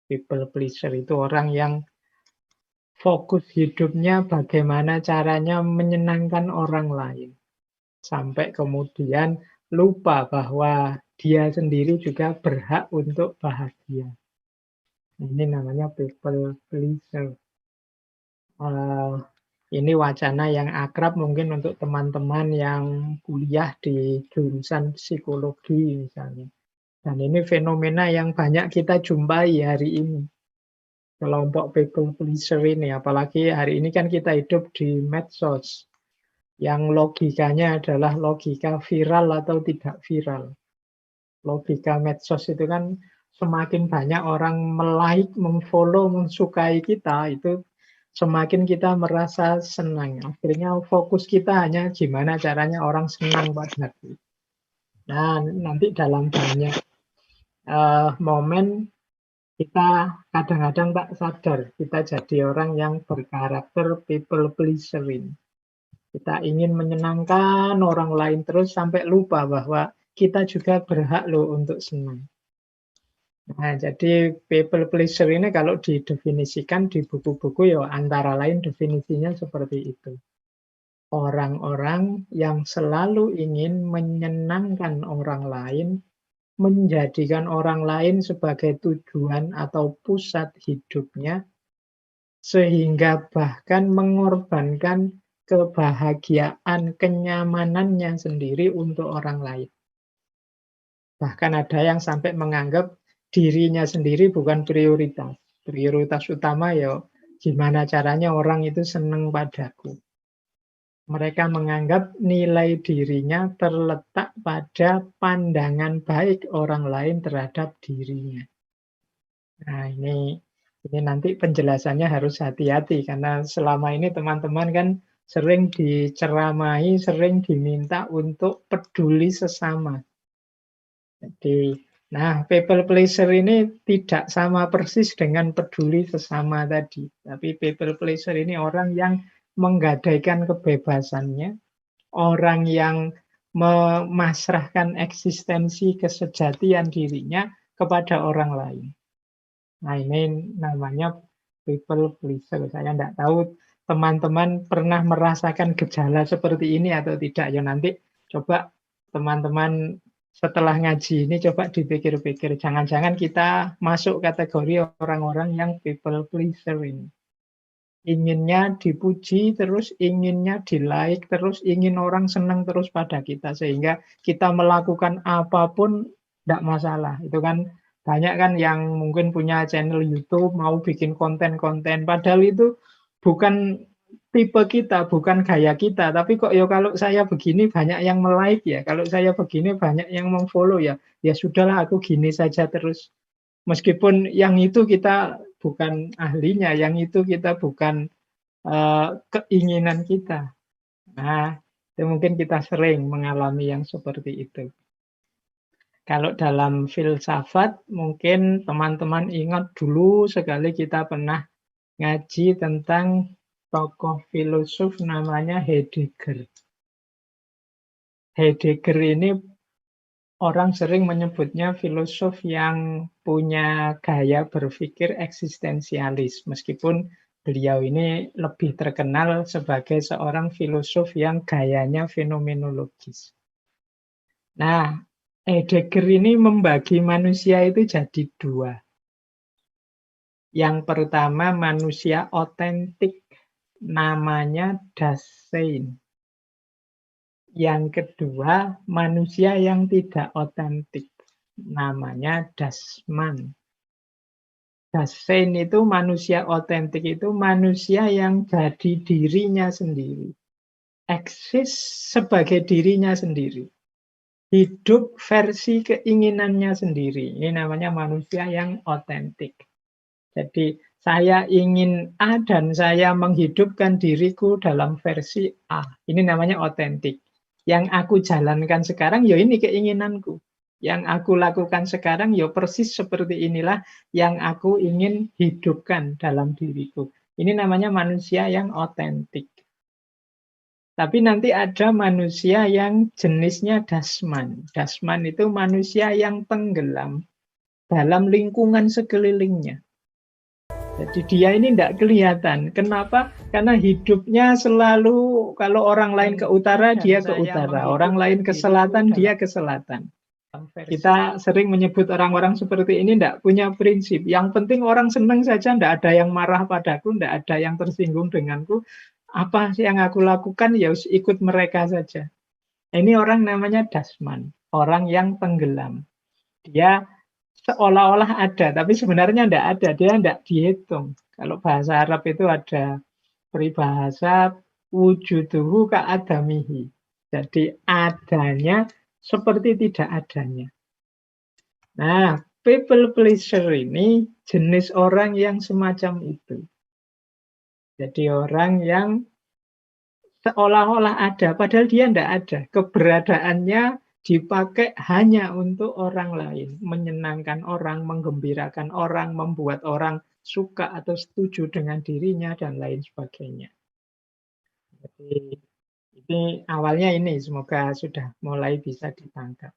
People pleaser itu orang yang fokus hidupnya bagaimana caranya menyenangkan orang lain. Sampai kemudian lupa bahwa dia sendiri juga berhak untuk bahagia. Ini namanya people pleaser. Eh, ini wacana yang akrab mungkin untuk teman-teman yang kuliah di jurusan psikologi misalnya. Dan ini fenomena yang banyak kita jumpai hari ini. Kelompok people pleaser ini, apalagi hari ini kan kita hidup di medsos, yang logikanya adalah logika viral atau tidak viral. Logika medsos itu kan semakin banyak orang melike, memfollow, mensukai kita, itu semakin kita merasa senang. Akhirnya fokus kita hanya gimana caranya orang senang padaku. Nah, nanti dalam banyak momen kita kadang-kadang tak sadar kita jadi orang yang berkarakter people pleaserin. Kita ingin menyenangkan orang lain terus sampai lupa bahwa kita juga berhak loh untuk senang. Nah, jadi people pleaser ini kalau didefinisikan di buku-buku ya antara lain definisinya seperti itu. Orang-orang yang selalu ingin menyenangkan orang lain, menjadikan orang lain sebagai tujuan atau pusat hidupnya, sehingga bahkan mengorbankan kebahagiaan, kenyamanannya sendiri untuk orang lain. Bahkan ada yang sampai menganggap dirinya sendiri bukan prioritas. Prioritas utama ya gimana caranya orang itu senang padaku. Mereka menganggap nilai dirinya terletak pada pandangan baik orang lain terhadap dirinya. Nah, ini nanti penjelasannya harus hati-hati karena selama ini teman-teman kan sering diceramai, sering diminta untuk peduli sesama. Jadi, nah people pleaser ini tidak sama persis dengan peduli sesama tadi. Tapi people pleaser ini orang yang menggadaikan kebebasannya, orang yang memasrahkan eksistensi kesejatian dirinya kepada orang lain. Nah, ini namanya people pleaser. Saya tidak tahu teman-teman pernah merasakan gejala seperti ini atau tidak. Ya nanti coba teman-teman setelah ngaji ini coba dipikir-pikir. Jangan-jangan kita masuk kategori orang-orang yang people pleaser ini. Inginnya dipuji, terus inginnya di-like, terus ingin orang senang terus pada kita. Sehingga kita melakukan apapun tidak masalah. Itu kan banyak kan yang mungkin punya channel YouTube, mau bikin konten-konten. Padahal itu bukan tipe kita, bukan gaya kita. Tapi kok ya kalau saya begini banyak yang like ya. Kalau saya begini banyak yang memfollow ya. Ya sudahlah aku gini saja terus. Meskipun yang itu kita bukan ahlinya, yang itu kita bukan keinginan kita. Nah, itu mungkin kita sering mengalami yang seperti itu. Kalau dalam filsafat, mungkin teman-teman ingat dulu sekali kita pernah ngaji tentang tokoh filosof namanya Heidegger. Heidegger ini orang sering menyebutnya filosof yang punya gaya berpikir eksistensialis, meskipun beliau ini lebih terkenal sebagai seorang filosof yang gayanya fenomenologis. Nah, Heidegger ini membagi manusia itu jadi dua. Yang pertama manusia otentik, namanya Dasein. Yang kedua, manusia yang tidak otentik, namanya Dasman. Dasein itu manusia otentik itu manusia yang jadi dirinya sendiri. Eksis sebagai dirinya sendiri. Hidup versi keinginannya sendiri. Ini namanya manusia yang otentik. Jadi saya ingin A dan saya menghidupkan diriku dalam versi A. Ini namanya otentik. Yang aku jalankan sekarang, ya ini keinginanku. Yang aku lakukan sekarang, ya persis seperti inilah yang aku ingin hidupkan dalam diriku. Ini namanya manusia yang otentik. Tapi nanti ada manusia yang jenisnya dasman. Dasman itu manusia yang tenggelam dalam lingkungan sekelilingnya. Jadi dia ini tidak kelihatan. Kenapa? Karena hidupnya selalu, kalau orang lain ke utara, dia ke utara. Orang lain ke selatan, dia ke selatan. Kita sering menyebut orang-orang seperti ini tidak punya prinsip. Yang penting orang senang saja, tidak ada yang marah padaku, tidak ada yang tersinggung denganku. Apa yang aku lakukan, ya ikut mereka saja. Ini orang namanya dasman, orang yang tenggelam. Dia seolah-olah ada, tapi sebenarnya tidak ada. Dia tidak dihitung. Kalau bahasa Arab itu ada peribahasa wujuduhu ka'adamihi. Jadi adanya seperti tidak adanya. Nah, people pleaser ini jenis orang yang semacam itu. Jadi orang yang seolah-olah ada, padahal dia tidak ada. Keberadaannya dipakai hanya untuk orang lain. Menyenangkan orang, menggembirakan orang, membuat orang suka atau setuju dengan dirinya, dan lain sebagainya. Jadi ini awalnya ini, semoga sudah mulai bisa ditangkap.